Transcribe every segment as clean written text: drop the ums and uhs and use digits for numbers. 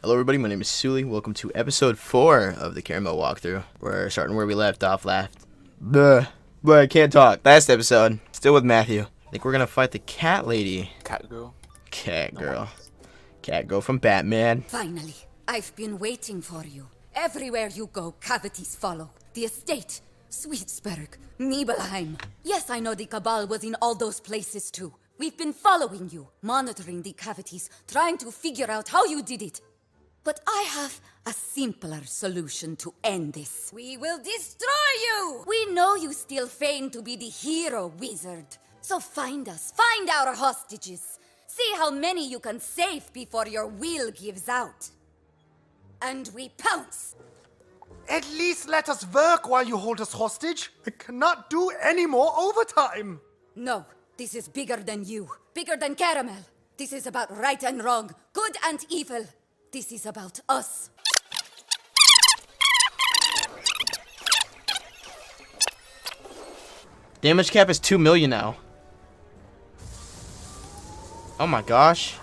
Hello everybody, my name is Sulij. Welcome to episode 4 of the Karamelle walkthrough. We're starting where we left off But I can't talk. Last episode, still with Matthew. I think we're gonna fight the cat lady. Cat girl. Cat girl. Cat girl from Batman. Finally, I've been waiting for you. Everywhere you go, cavities follow. The estate, Sweetsburg, Nibelheim. Yes, I know the Cabal was in all those places too. We've been following you, monitoring the cavities, trying to figure out how you did it. But I have a simpler solution to end this. We will destroy you! We know you still feign to be the hero, wizard. So find us, find our hostages. See how many you can save before your will gives out. And we pounce! At least let us work while you hold us hostage. I cannot do any more overtime. No, this is bigger than you. Bigger than Karamelle. This is about right and wrong, good and evil. This is about us. Damage cap is 2 million now. Oh my gosh.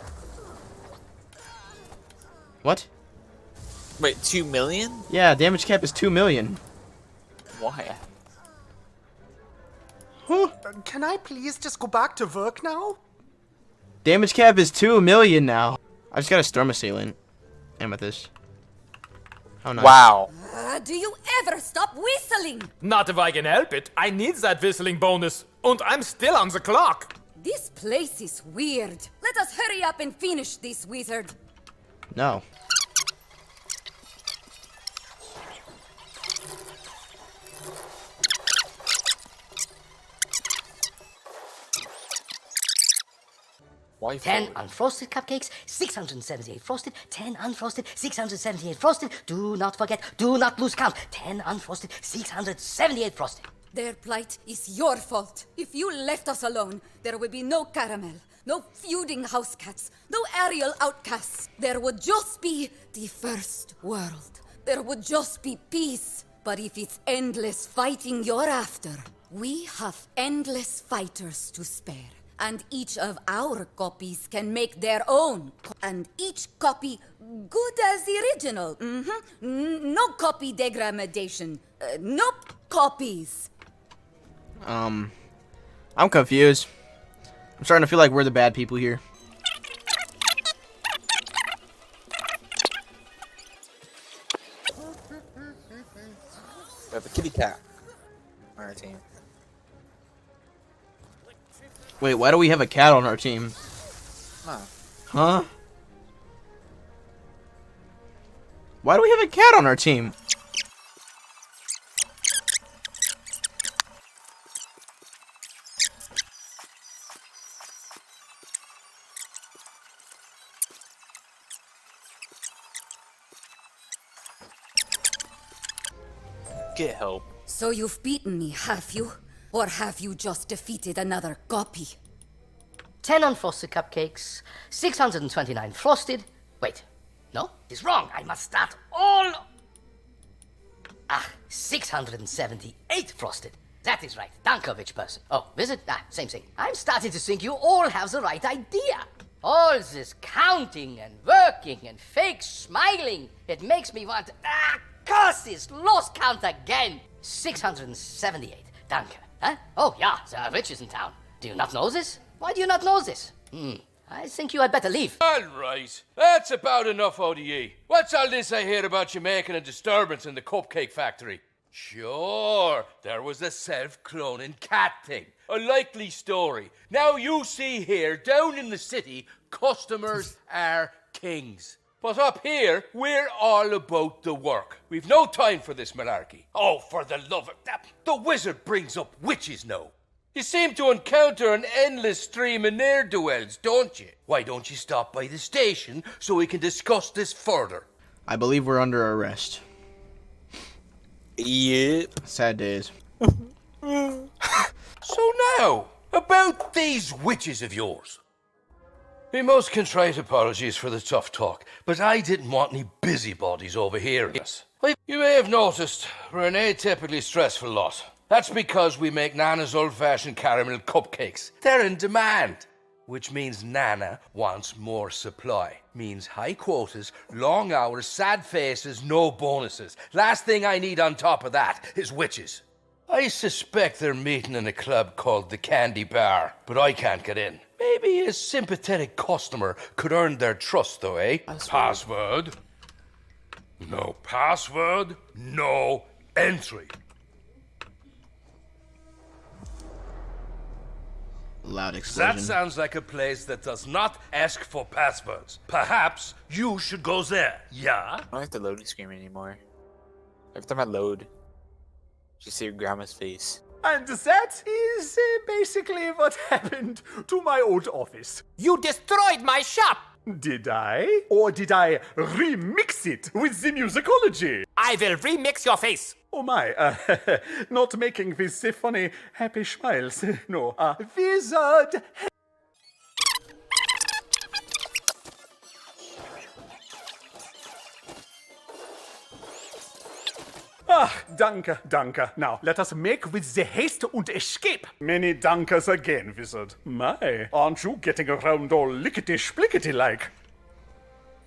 What? Wait, 2 million? Yeah, damage cap is 2 million. Why? Huh? Can I please just go back to work now? Damage cap is 2 million now. I just got a storm assailant. Amethyst. Oh no. Wow. Do you ever stop whistling? Not if I can help it. I need that whistling bonus. And I'm still on the clock. This place is weird. Let us hurry up and finish this, wizard. No. Why 10 forward? unfrosted cupcakes, 678 frosted, 10 unfrosted, 678 frosted. Do not forget, do not lose count. 10 unfrosted, 678 frosted. Their plight is your fault. If you left us alone, there would be no Karamelle, no feuding house cats, no aerial outcasts. There would just be the first world. There would just be peace. But if it's endless fighting you're after, we have endless fighters to spare. And each of our copies can make their own. And each copy good as the original. No copy degradation. Nope copies. I'm confused. I'm starting to feel like we're the bad people here. We have a kitty cat on our team. Wait, why do we have a cat on our team? Huh? Why do we have a cat on our team? Get help. So you've beaten me, have you? Or have you just defeated another copy? 10 unfrosted cupcakes, 629 frosted. Wait, no, it's wrong. I must start all. 678 frosted. That is right. Dankovich person. Oh, visit? Same thing. I'm starting to think you all have the right idea. All this counting and working and fake smiling. It makes me want to. Curse this! Lost count again! 678. Danke. Huh? Oh, yeah, there are witches in town. Do you not know this? Why do you not know this? I think you had better leave. All right, that's about enough out of ye. What's all this I hear about you making a disturbance in the cupcake factory? Sure, there was a self-cloning cat thing. A likely story. Now you see here, down in the city, customers are kings. But up here, we're all about the work. We've no time for this malarkey. Oh, for the love of that. The wizard brings up witches now. You seem to encounter an endless stream of ne'er-do-wells, don't you? Why don't you stop by the station so we can discuss this further? I believe we're under arrest. Yep. Sad days. So now, about these witches of yours. My most contrite apologies for the tough talk, but I didn't want any busybodies overhearing us. You may have noticed we're an atypically stressful lot. That's because we make Nana's old-fashioned caramel cupcakes. They're in demand. which means Nana wants more supply. Means high quotas, long hours, sad faces, no bonuses. Last thing I need on top of that is witches. I suspect they're meeting in a club called the Candy Bar, but I can't get in. Maybe a sympathetic customer could earn their trust, though, eh? Password? No password, no entry. Loud explosion. That sounds like a place that does not ask for passwords. Perhaps you should go there, yeah? I don't like the loading screen anymore. Every time I load, you see your grandma's face. And that is basically what happened to my old office. You destroyed my shop! Did I? Or did I remix it with the musicology? I will remix your face! Oh my, not making these funny, happy smiles. No, wizard. Ah, danke, danke. Now, let us make with the haste and escape. Many dankers again, wizard. My, aren't you getting around all lickety-splickety-like?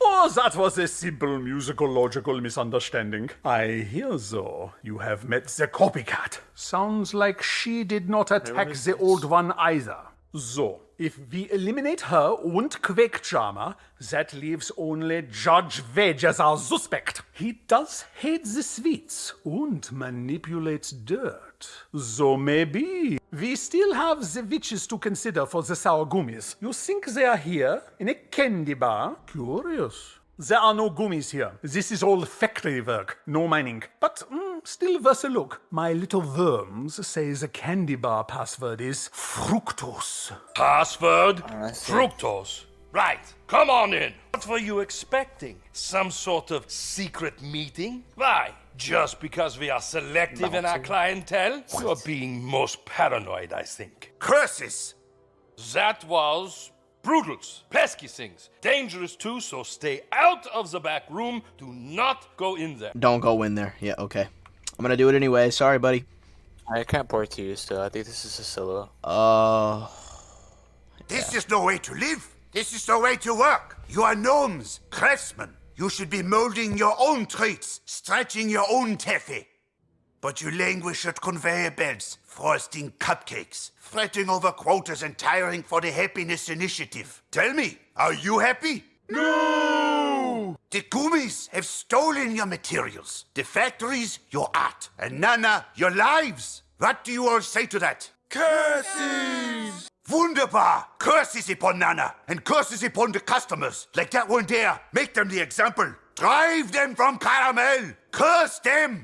Oh, that was a simple musical-logical misunderstanding. I hear, though, you have met the copycat. Sounds like she did not attack the old one either. So, if we eliminate her and Quakecharmer, that leaves only Judge Wedge as our suspect. He does hate the sweets and manipulates dirt. So maybe we still have the witches to consider for the sour gummies. You think they are here in a candy bar? Curious. There are no gummies here. This is all factory work, no mining. But still worth a look. My little worms say the candy bar password is fructose. Password? Fructose. Right, come on in. What were you expecting? Some sort of secret meeting? Why? Just because we are selective in our clientele? You're being most paranoid, I think. Curses! That was brutals, pesky things. Dangerous too, so stay out of the back room. Do not go in there. Don't go in there. Yeah, okay. I'm gonna do it anyway. Sorry, buddy. I can't port to you still. I think this is a solo. This is no way to live. This is no way to work. You are gnomes, craftsmen. You should be molding your own treats, stretching your own taffy. But you languish at conveyor belts, frosting cupcakes, fretting over quotas and tiring for the happiness initiative. Tell me, are you happy? No! The gummies have stolen your materials, the factories, your art, and Nana, your lives. What do you all say to that? Curses! Wunderbar! Curses upon Nana, and curses upon the customers. Like that one there. Make them the example. Drive them from Karamelle. Curse them!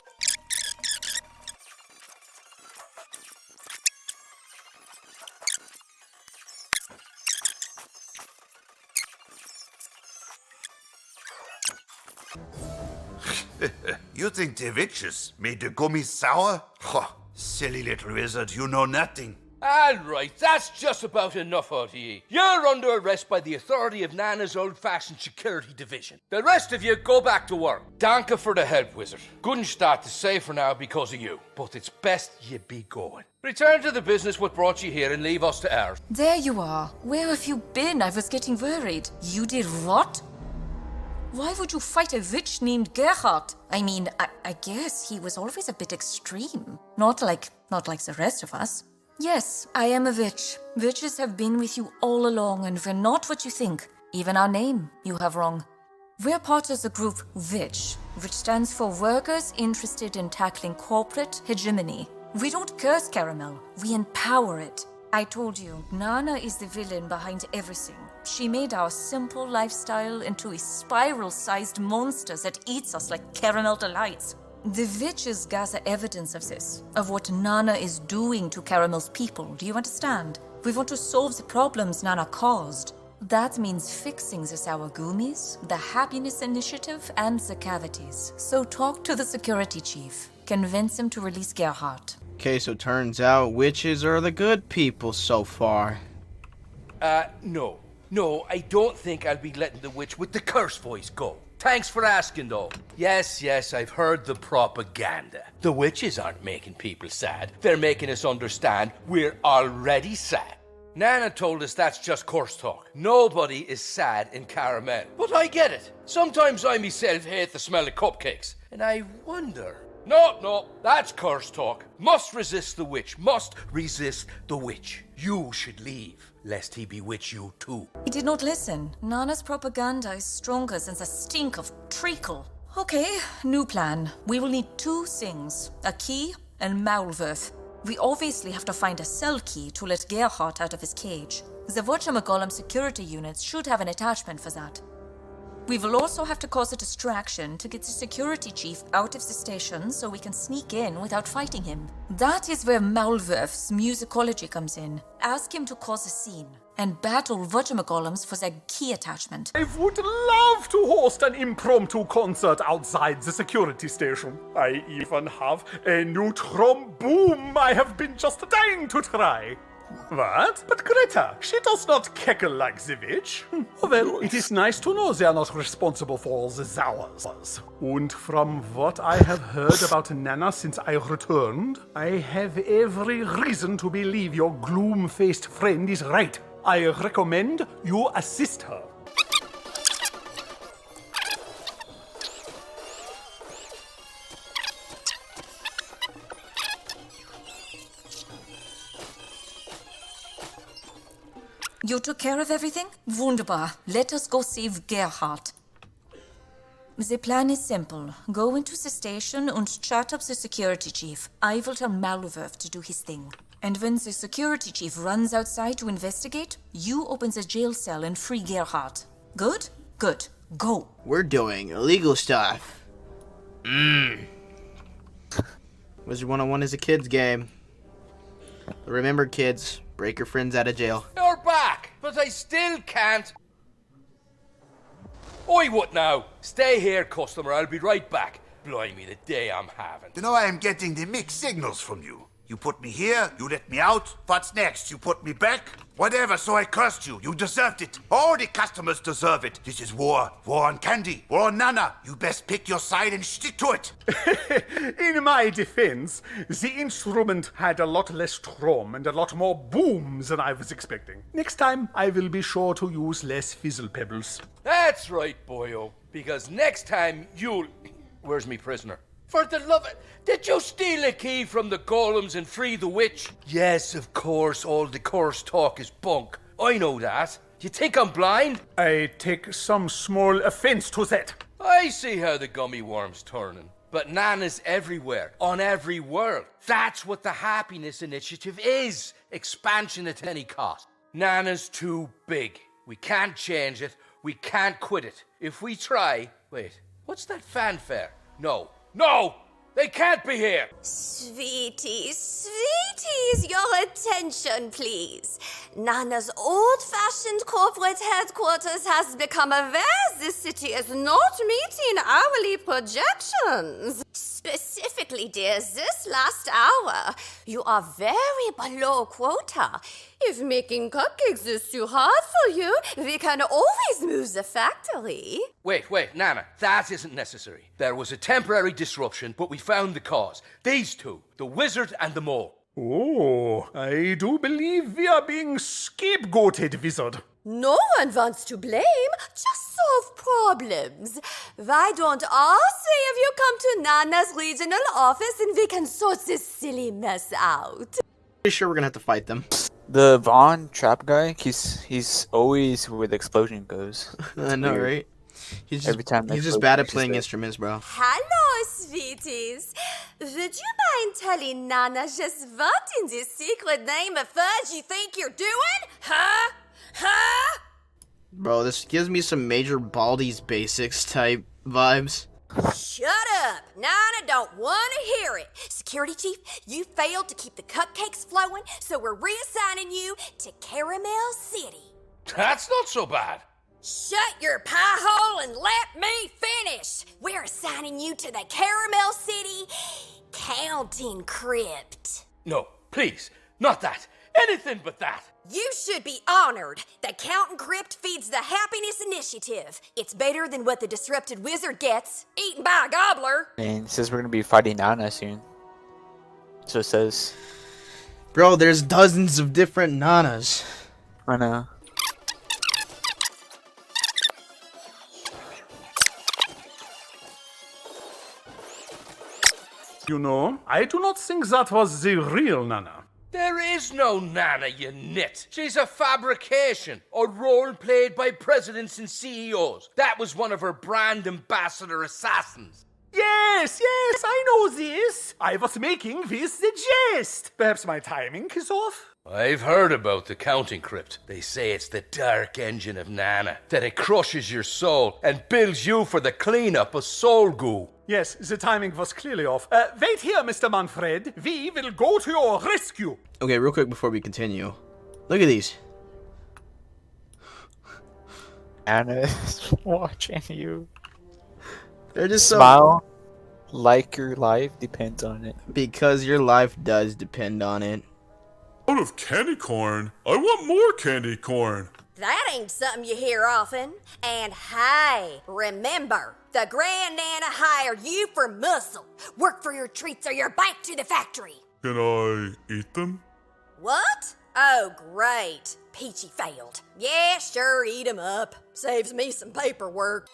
You think the witches made the gummies sour? Huh, silly little wizard, you know nothing. All right, that's just about enough out of you. You're under arrest by the authority of Nana's old-fashioned security division. The rest of you go back to work. Danke for the help, wizard. Couldn't start to say for now because of you, but it's best you be going. Return to the business what brought you here and leave us to ours. There you are. Where have you been? I was getting worried. You did what? Why would you fight a witch named Gerhard? I mean, I guess he was always a bit extreme. Not like the rest of us. Yes, I am a witch. Witches have been with you all along, and we're not what you think. Even our name, you have wrong. We're part of the group WITCH, which stands for Workers Interested in Tackling Corporate Hegemony. We don't curse Karamelle, we empower it. I told you, Nana is the villain behind everything. She made our simple lifestyle into a spiral-sized monster that eats us like caramel delights. The witches gather evidence of this, of what Nana is doing to Karamelle's people. Do you understand? We want to solve the problems Nana caused. That means fixing the sour gummies, the happiness initiative, and the cavities. So talk to the security chief. Convince him to release Gerhard. Okay, so turns out witches are the good people so far. No. No, I don't think I'll be letting the witch with the curse voice go. Thanks for asking, though. Yes, I've heard the propaganda. The witches aren't making people sad. They're making us understand we're already sad. Nana told us that's just curse talk. Nobody is sad in Karamelle. But I get it. Sometimes I myself hate the smell of cupcakes. And I wonder... No, that's curse talk. Must resist the witch. Must resist the witch. You should leave, lest he bewitch you too. He did not listen. Nana's propaganda is stronger than the stink of treacle. Okay, new plan. We will need 2 things. A key and Malworth. We obviously have to find a cell key to let Gerhardt out of his cage. The whatchamagolem security units should have an attachment for that. We will also have to cause a distraction to get the security chief out of the station so we can sneak in without fighting him. That is where Malworth's musicology comes in. Ask him to cause a scene and battle whatchamagolems for their key attachment. I would love to host an impromptu concert outside the security station. I even have a new trombone I have been just dying to try. What? But Greta, she does not cackle like the witch. Well, it is nice to know they are not responsible for all the sours. And from what I have heard about Nana since I returned, I have every reason to believe your gloom-faced friend is right. I recommend you assist her. You took care of everything? Wunderbar. Let us go save Gerhardt. The plan is simple. Go into the station and chat up the security chief. I will tell Malworth to do his thing. And when the security chief runs outside to investigate, you open the jail cell and free Gerhardt. Good? Good. Go. We're doing illegal stuff. Wizard101 is a kid's game. But remember, kids, break your friends out of jail. You're back, but I still can't. Oi, what now? Stay here, customer. I'll be right back. Blimey, the day I'm having. You know, I am getting the mixed signals from you. You put me here, you let me out. What's next? You put me back? Whatever, so I cursed you. You deserved it. All the customers deserve it. This is war. War on Candy. War on Nana. You best pick your side and stick to it. In my defense, the instrument had a lot less strom and a lot more booms than I was expecting. Next time, I will be sure to use less fizzle pebbles. That's right, boyo. Because next time you'll... Where's me prisoner? For the love of... Did you steal a key from the golems and free the witch? Yes, of course, all the curse talk is bunk. I know that. Do you think I'm blind? I take some small offense to that. I see how the gummy worm's turning. But Nana's everywhere, on every world. That's what the Happiness Initiative is. Expansion at any cost. Nana's too big. We can't change it. We can't quit it. If we try... Wait, what's that fanfare? No! They can't be here! Sweeties, your attention, please. Nana's old-fashioned corporate headquarters has become aware this city is not meeting hourly projections. Specifically, dear, this last hour, you are very below quota. If making cupcakes is too hard for you, we can always move the factory. Wait, Nana, that isn't necessary. There was a temporary disruption, but we found the cause. These two, the wizard and the mole. Oh, I do believe we are being scapegoated, Wizard. No one wants to blame, just solve problems. Why don't all three of you come to Nana's regional office and we can sort this silly mess out? Pretty sure we're gonna have to fight them. The Vaughn trap guy, he's always where the explosion goes. I know, weird. right? He's just, Every time the he's just explosion bad at makes playing it. instruments, bro. Hello, sweeties. Would you mind telling Nana just what in the secret name of fudge you think you're doing? Huh? Bro, this gives me some Major Baldi's Basics type vibes. Shut up! Nana don't want to hear it. Security Chief, you failed to keep the cupcakes flowing, so we're reassigning you to Karamelle City. That's not so bad. Shut your pie hole and let me finish. We're assigning you to the Karamelle City Counting Crypt. No, please, not that. Anything but that. You should be honored. The Counting Crypt feeds the Happiness Initiative. It's better than what the disrupted wizard gets, eaten by a gobbler. And it says we're gonna be fighting Nana soon. So it says. Bro, there's dozens of different Nanas. I know. You know, I do not think that was the real Nana. There is no Nana, you nit. She's a fabrication, a role played by presidents and CEOs. That was one of her brand ambassador assassins. Yes, I know this. I was making this the jest. Perhaps my timing is off? I've heard about the counting crypt. They say it's the dark engine of Nana, that it crushes your soul and builds you for the cleanup of soul goo. Yes, the timing was clearly off. Wait here, Mr. Manfred. We will go to your rescue. Okay, real quick before we continue. Look at these. Anna is watching you. They're just Smile like your life depends on it. Because your life does depend on it. Out of candy corn? I want more candy corn. That ain't something you hear often. And hey, remember, the Grand Nana hired you for muscle. Work for your treats or you're back to the factory. Can I eat them? What? Oh, great. Peachy failed. Yeah, sure, eat 'em up. Saves me some paperwork.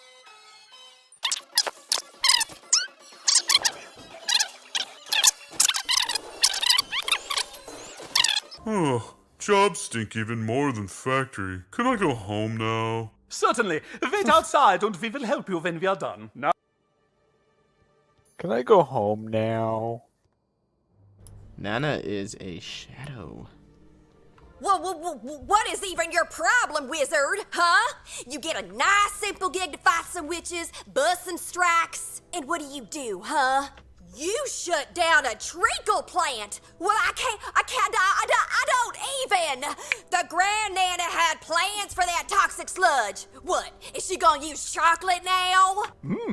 Oh, jobs stink even more than factory. Can I go home now? Certainly. Wait outside and we will help you when we are done. Now. Can I go home now? Nana is a shadow. What is even your problem, wizard? Huh? You get a nice simple gig to fight some witches, bust some strikes, and what do, huh? You shut down a treacle plant. Well, I don't even. The Grand Nana had plans for that toxic sludge. What, is she gonna use chocolate now?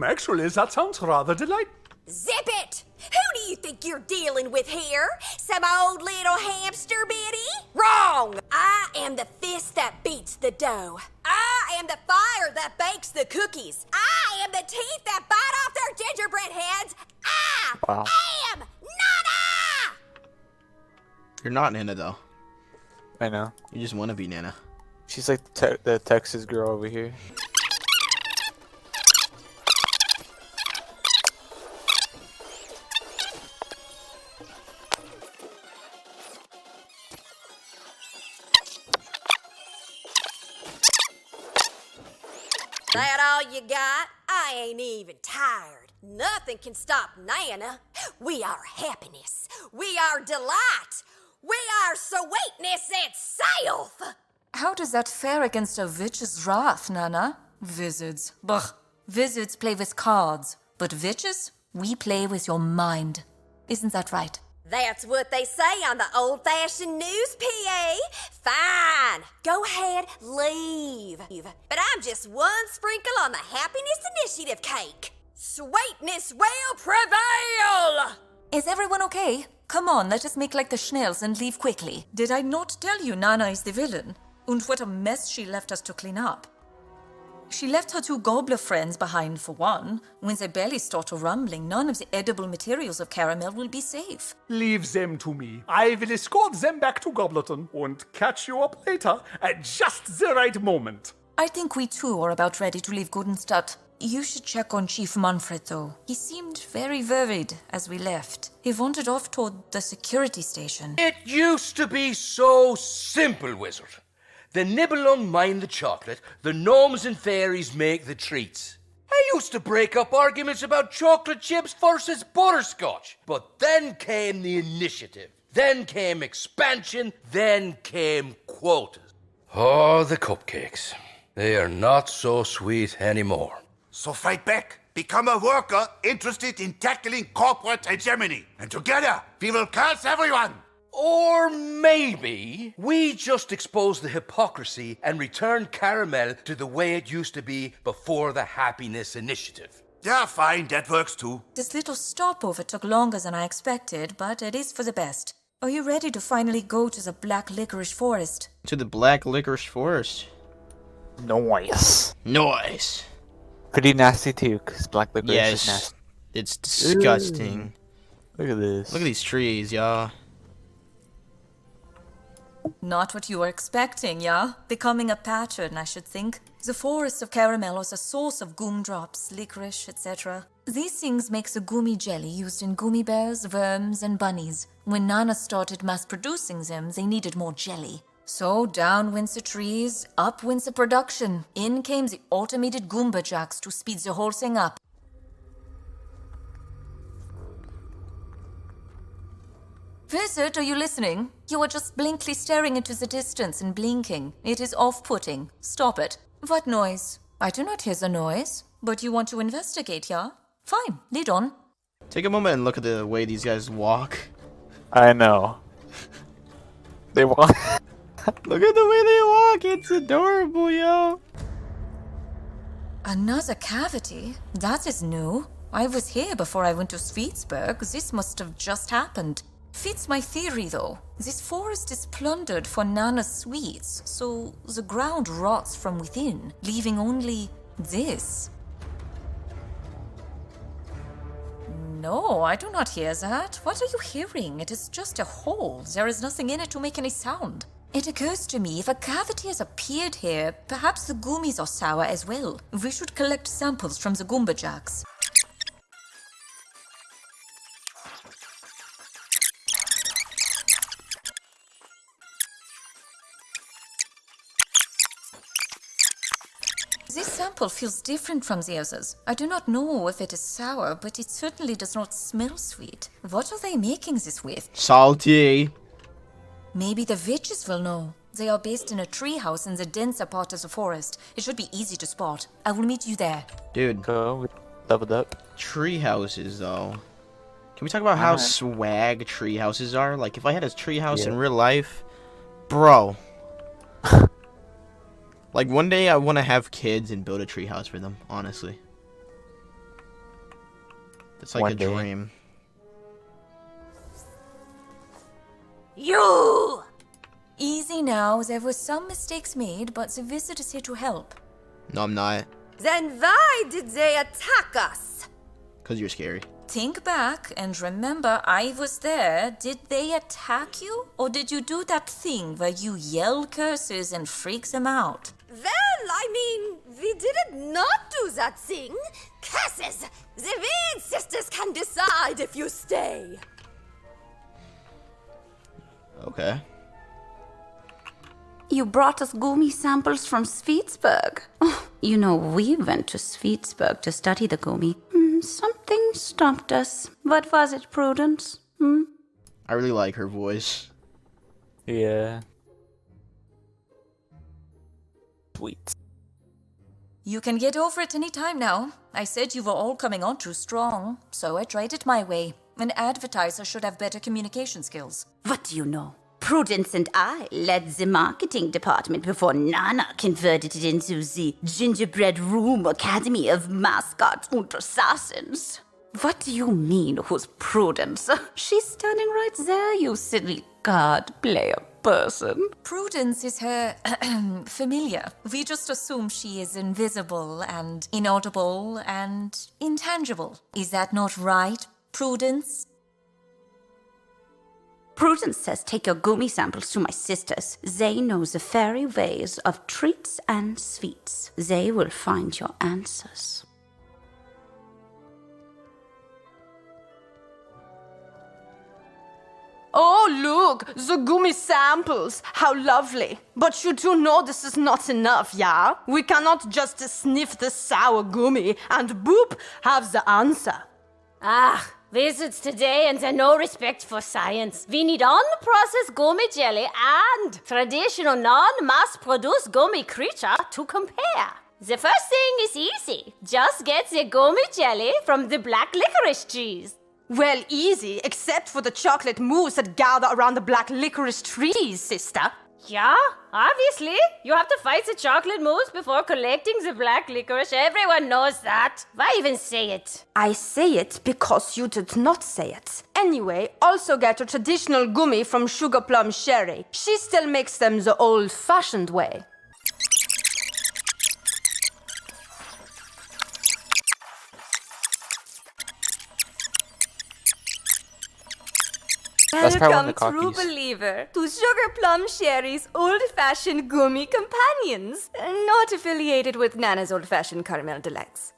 Actually, that sounds rather delightful. Zip it! Who do you think you're dealing with here? Some old little hamster biddy? Wrong! I am the fist that beats the dough. I am the fire that bakes the cookies. I am the teeth that bite off their gingerbread heads. I am Nana! You're not Nana, though. I know. You just want to be Nana. She's like the Texas girl over here. That all you got? I ain't even tired. Nothing can stop Nana. We are happiness. We are delight. We are sweetness itself. How does that fare against a witch's wrath, Nana? Wizards. Bah. Wizards play with cards, but witches, we play with your mind. Isn't that right? That's what they say on the old-fashioned news, PA. Fine. Go ahead, leave. But I'm just one sprinkle on the Happiness Initiative cake. Sweetness will prevail! Is everyone okay? Come on, let us make like the Schnells and leave quickly. Did I not tell you Nana is the villain? And what a mess she left us to clean up. She left her two gobbler friends behind for one. When their bellies start rumbling, none of the edible materials of Karamelle will be safe. Leave them to me. I will escort them back to Gobleton and catch you up later at just the right moment. I think we too are about ready to leave Gudenstadt. You should check on Chief Manfred, though. He seemed very worried as we left. He wandered off toward the security station. It used to be so simple, Wizard. The Nibelung mine the chocolate, the gnomes and fairies make the treats. I used to break up arguments about chocolate chips versus butterscotch. But then came the initiative. Then came expansion. Then came quotas. Oh, the cupcakes. They are not so sweet anymore. So fight back. Become a worker interested in tackling corporate hegemony. And together, we will curse everyone. Or maybe we just expose the hypocrisy and return Karamelle to the way it used to be before the Happiness Initiative. Yeah, fine, that works too. This little stopover took longer than I expected, but it is for the best. Are you ready to finally go to the Black Licorice Forest? To the Black Licorice Forest. Noise. Noise. Pretty nasty too, because black licorice is nasty. It's disgusting. Look at this. Look at these trees, y'all. Not what you were expecting, yeah? Becoming a pattern, I should think. The forest of Karamelle is a source of gumdrops, licorice, etc. These things make the gummy jelly used in gummy bears, worms, and bunnies. When Nana started mass producing them, they needed more jelly. So down went the trees, up went the production. In came the automated Goomba jacks to speed the whole thing up. Wizard, are you listening? You are just blankly staring into the distance and blinking. It is off-putting. Stop it. What noise? I do not hear the noise. But you want to investigate, yeah? Fine, lead on. Take a moment and look at the way these guys walk. I know. They walk. Look at the way they walk. It's adorable, yo. Another cavity? That is new. I was here before I went to Sweetsburg. This must have just happened. Fits my theory, though. This forest is plundered for Nana's sweets, so the ground rots from within, leaving only this. No, I do not hear that. What are you hearing? It is just a hole. There is nothing in it to make any sound. It occurs to me, if a cavity has appeared here, perhaps the gummies are sour as well. We should collect samples from the Goomba jacks. This sample feels different from the others. I do not know if it is sour, but it certainly does not smell sweet. What are they making this with? Salty. Maybe the witches will know. They are based in a treehouse in the denser part of the forest. It should be easy to spot. I will meet you there. Dude. Go. Doubled up. Tree houses, though. Can we talk about how swag tree houses are? Like, if I had a tree house in real life, bro. Like, one day I want to have kids and build a tree house for them, honestly. It's like a dream. You! Easy now. There were some mistakes made, but the wizard is here to help. No, I'm not. Then why did they attack us? Because you're scary. Think back and remember I was there. Did they attack you? Or did you do that thing where you yell curses and freak them out? Well, I mean, we did not do that thing. Curses! The Weed sisters can decide if you stay. Okay. You brought us gummy samples from Sweetsburg. Oh, you know, we went to Sweetsburg to study the gummy. Something stopped us. What was it, Prudence? I really like her voice. Yeah. Sweet. You can get over it any time now. I said you were all coming on too strong, so I tried it my way. An advertiser should have better communication skills. What do you know? Prudence and I led the marketing department before Nana converted it into the Gingerbread Room Academy of Mascots and Assassins. What do you mean, who's Prudence? She's standing right there, you silly card player person. Prudence is her familiar. We just assume she is invisible and inaudible and intangible. Is that not right, Prudence? Prudence says take your gummy samples to my sisters. They know the fairy ways of treats and sweets. They will find your answers. Oh, look, the gummy samples. How lovely. But you do know this is not enough, yeah? We cannot just sniff the sour gummy and boop, have the answer. Ah, wizards today and they're no respect for science. We need unprocessed gummy jelly and traditional non-mass-produced gummy creature to compare. The first thing is easy. Just get the gummy jelly from the black licorice trees. Well, easy, except for the chocolate mousse that gather around the black licorice trees, sister. Yeah, obviously. You have to fight the chocolate mousse before collecting the black licorice. Everyone knows that. Why even say it? I say it because you did not say it. Anyway, also get a traditional gummy from Sugar Plum Sherry. She still makes them the old-fashioned way. That's probably one of Welcome, the true cockies. believer, to Sugar Plum Sherry's old-fashioned gummy companions, not affiliated with Nana's old-fashioned caramel deluxe.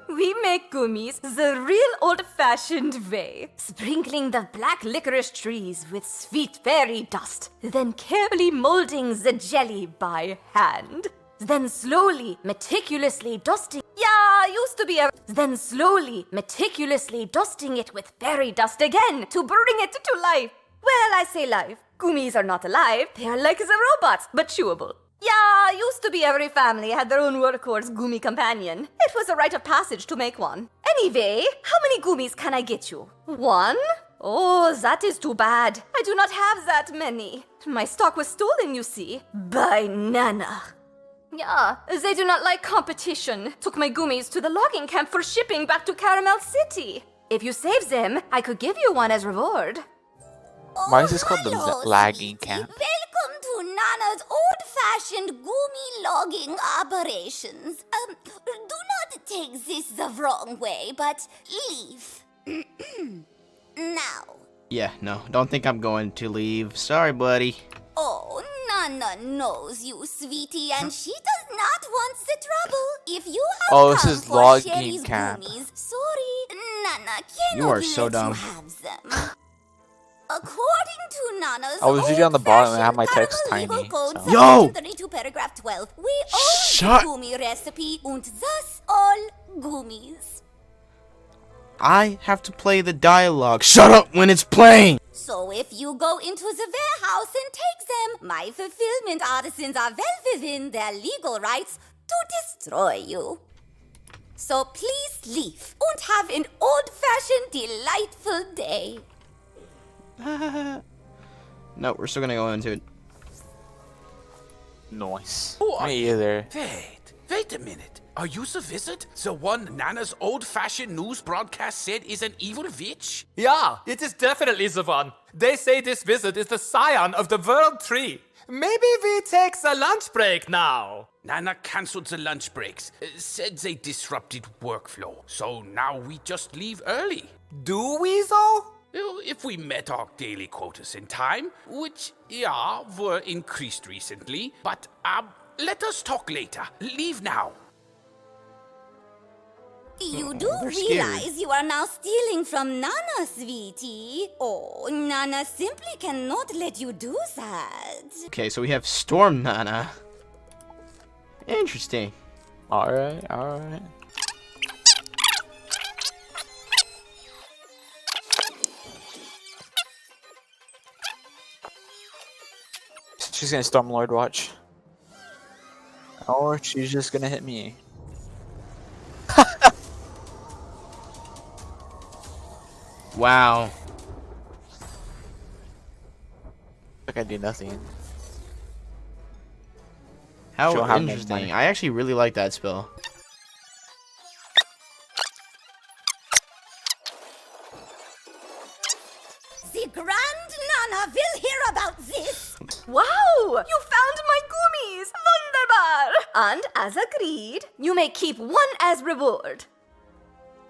We make gummies the real old-fashioned way, sprinkling the black licorice trees with sweet berry dust, then carefully molding the jelly by hand. Then slowly, meticulously dusting. Yeah, used to be a. Then slowly, meticulously dusting it with berry dust again to bring it to life. Well, I say life. Gummies are not alive. They are like the robots, but chewable. Yeah, used to be every family had their own workhorse gummy companion. It was a rite of passage to make one. Anyway, how many gummies can I get you? One? Oh, that is too bad. I do not have that many. My stock was stolen, you see, by Nana. Yeah, they do not like competition. Took my gummies to the logging camp for shipping back to Karamelle City. If you save them, I could give you one as reward. Why is this called the lagging camp? Welcome to Nana's old-fashioned gummy logging operations. Do not take this the wrong way, but leave. Now. Yeah, no, don't think I'm going to leave. Sorry, buddy. Oh, Nana knows you, sweetie, and she does not want the trouble. If you have This come is for logging Sherry's camp. gummies, sorry, Nana cannot You are so let dumb. you have them. According to Nana's I was reading on the bottom and I have my old-fashioned text Caramelle tiny. legal code, so- Yo! section 32 paragraph 12, we own Shut- the gummy recipe and thus all gummies. I have to play the dialogue. Shut up when it's playing! So if you go into the warehouse and take them, my fulfillment artisans are well within their legal rights to destroy you. So please leave and have an old-fashioned, delightful day. No, we're still gonna go into it. Nice. What? Me either. Wait a minute. Are you the wizard? The one Nana's old-fashioned news broadcast said is an evil witch? Yeah, it is definitely the one. They say this wizard is the scion of the world tree. Maybe we take the lunch break now. Nana cancelled the lunch breaks. Said they disrupted workflow. So now we just leave early. Do we though? If we met our daily quotas in time, which, yeah, were increased recently. But, let us talk later. Leave now. You do They're scared. realize you are now stealing from Nana, sweetie. Oh, Nana simply cannot let you do that. Okay, so we have Storm Nana. Interesting. Alright, alright. She's gonna Stormlord watch. Or she's just gonna hit me. Wow. Like I do nothing. How She'll have no interesting. money. I actually really like that spell. The Grand Nana will hear about this. Wow! You found my gummies! Wunderbar! And as agreed, you may keep one as reward.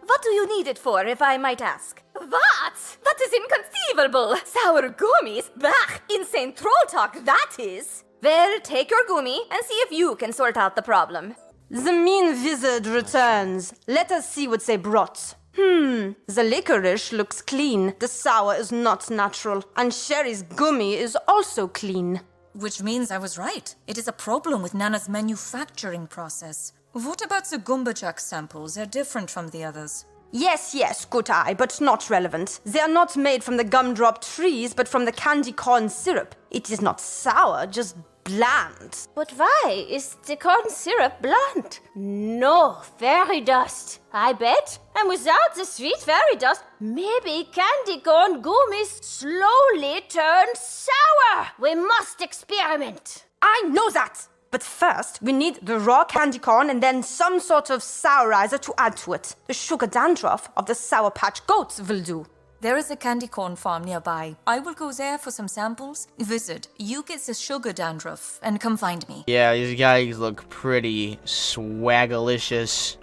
What do you need it for, if I might ask? What? That is inconceivable! Sour gummies? Bah! Insane troll talk, that is! Well, take your gummy and see if you can sort out the problem. The mean wizard returns. Let us see what they brought. The licorice looks clean. The sour is not natural. And Sherry's gummy is also clean. Which means I was right. It is a problem with Nana's manufacturing process. What about the Gumbajack samples? They're different from the others. Yes, good eye, but not relevant. They are not made from the gumdrop trees, but from the candy corn syrup. It is not sour, just bland. But why is the corn syrup bland? No, fairy dust, I bet. And without the sweet fairy dust, maybe candy corn gummies slowly turn sour. We must experiment. I know that! But first, we need the raw candy corn and then some sort of sourizer to add to it. The sugar dandruff of the Sour Patch Goats will do. There is a candy corn farm nearby. I will go there for some samples. Wizard, you get the sugar dandruff and come find me. Yeah, these guys look pretty swagalicious.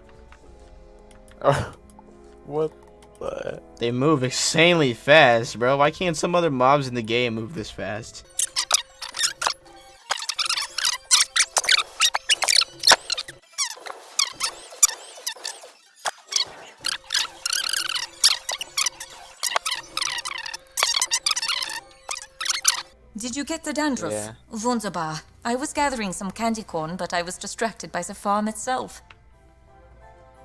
What They move insanely fast, bro. Why can't some other mobs in the game move this fast? Did you get the dandruff? Yeah. Wunderbar. I was gathering some candy corn, but I was distracted by the farm itself.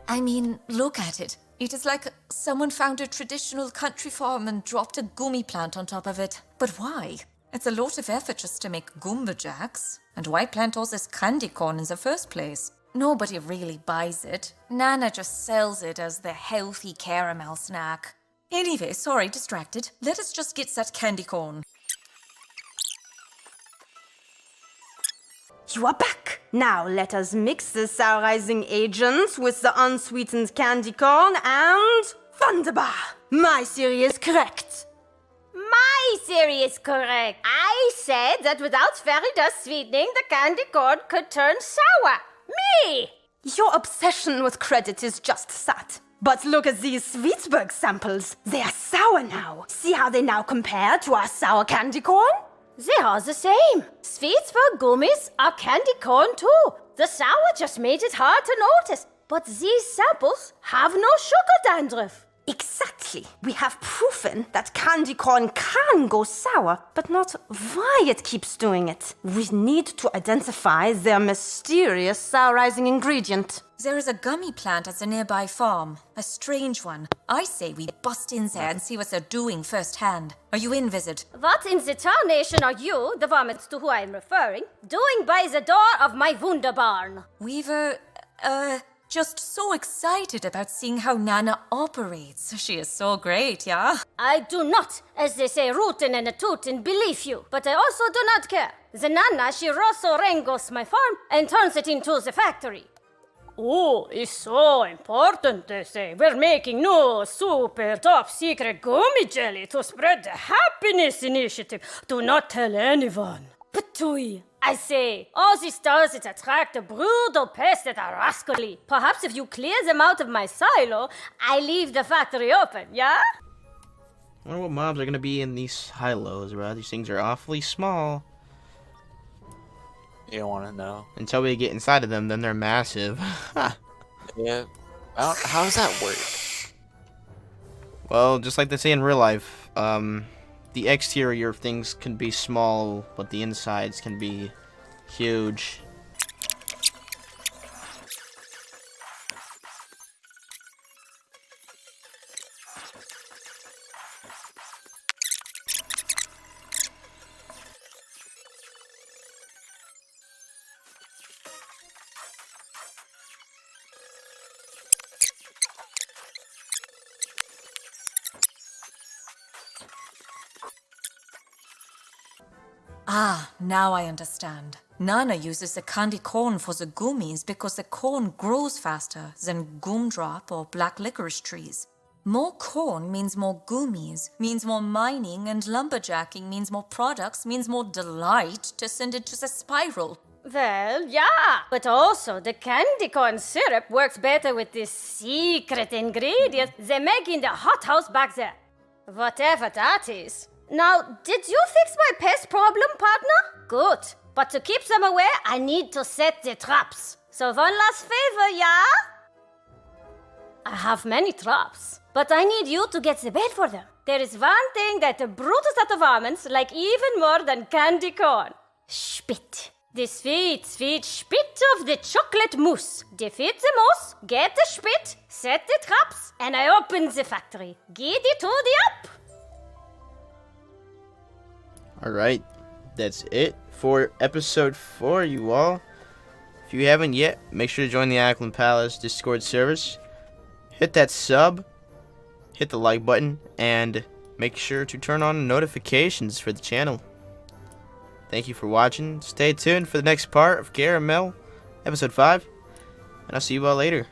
I mean, look at it. It is like someone found a traditional country farm and dropped a gummy plant on top of it. But why? It's a lot of effort just to make gumberjacks. And why plant all this candy corn in the first place? Nobody really buys it. Nana just sells it as the healthy caramel snack. Anyway, sorry, distracted. Let us just get that candy corn. You are back! Now let us mix the sourizing agent with the unsweetened candy corn and... Wunderbar! My theory is correct. My theory is correct. I said that without fairy dust sweetening, the candy corn could turn sour. Me! Your obsession with credit is just that. But look at these Sweetsburg samples. They are sour now. See how they now compare to our sour candy corn? They are the same. Sweetsburg gummies are candy corn too. The sour just made it hard to notice. But these samples have no sugar dandruff. Exactly. We have proven that candy corn can go sour, but not why it keeps doing it. We need to identify their mysterious sourizing ingredient. There is a gummy plant at the nearby farm. A strange one. I say we bust in there and see what they're doing firsthand. Are you in, Wizard? What in the tarnation are you, the varmints to who I am referring, doing by the door of my Wunderbarn? We were, just so excited about seeing how Nana operates. She is so great, yeah? I do not, as they say, rootin' and a tootin', believe you. But I also do not care. The Nana, she rosso rengos my farm and turns it into the factory. Oh, it's so important, they say. We're making new super top secret gummy jelly to spread the happiness initiative. Do not tell anyone. Patui. I say, all these stars that attract the brutal pests that are rascally. Perhaps if you clear them out of my silo, I leave the factory open, yeah? I wonder what mobs are gonna be in these silos, bro. These things are awfully small. You don't want to know. Until we get inside of them, then they're massive. Yeah. How does that work? Well, just like they say in real life, the exterior of things can be small, but the insides can be huge. Ah, now I understand. Nana uses the candy corn for the gummies because the corn grows faster than gumdrop or black licorice trees. More corn means more gummies, means more mining, and lumberjacking means more products, means more delight to send it to the spiral. Well, yeah, but also the candy corn syrup works better with this secret ingredient they make in the hothouse back there. Whatever that is. Now, did you fix my pest problem, partner? Good. But to keep them away, I need to set the traps. So one last favor, yeah? I have many traps, but I need you to get the bait for them. There is one thing that the brutest of the varmints like even more than candy corn. Spit. The sweet, sweet spit of the chocolate mousse. Defeat the mousse, get the spit, set the traps, and I open the factory. Giddy to the up! Alright, that's it for episode 4, you all. If you haven't yet, make sure to join the Aquilan Palace Discord service. Hit that sub, hit the like button, and make sure to turn on notifications for the channel. Thank you for watching. Stay tuned for the next part of Karamelle, episode 5, and I'll see you all later.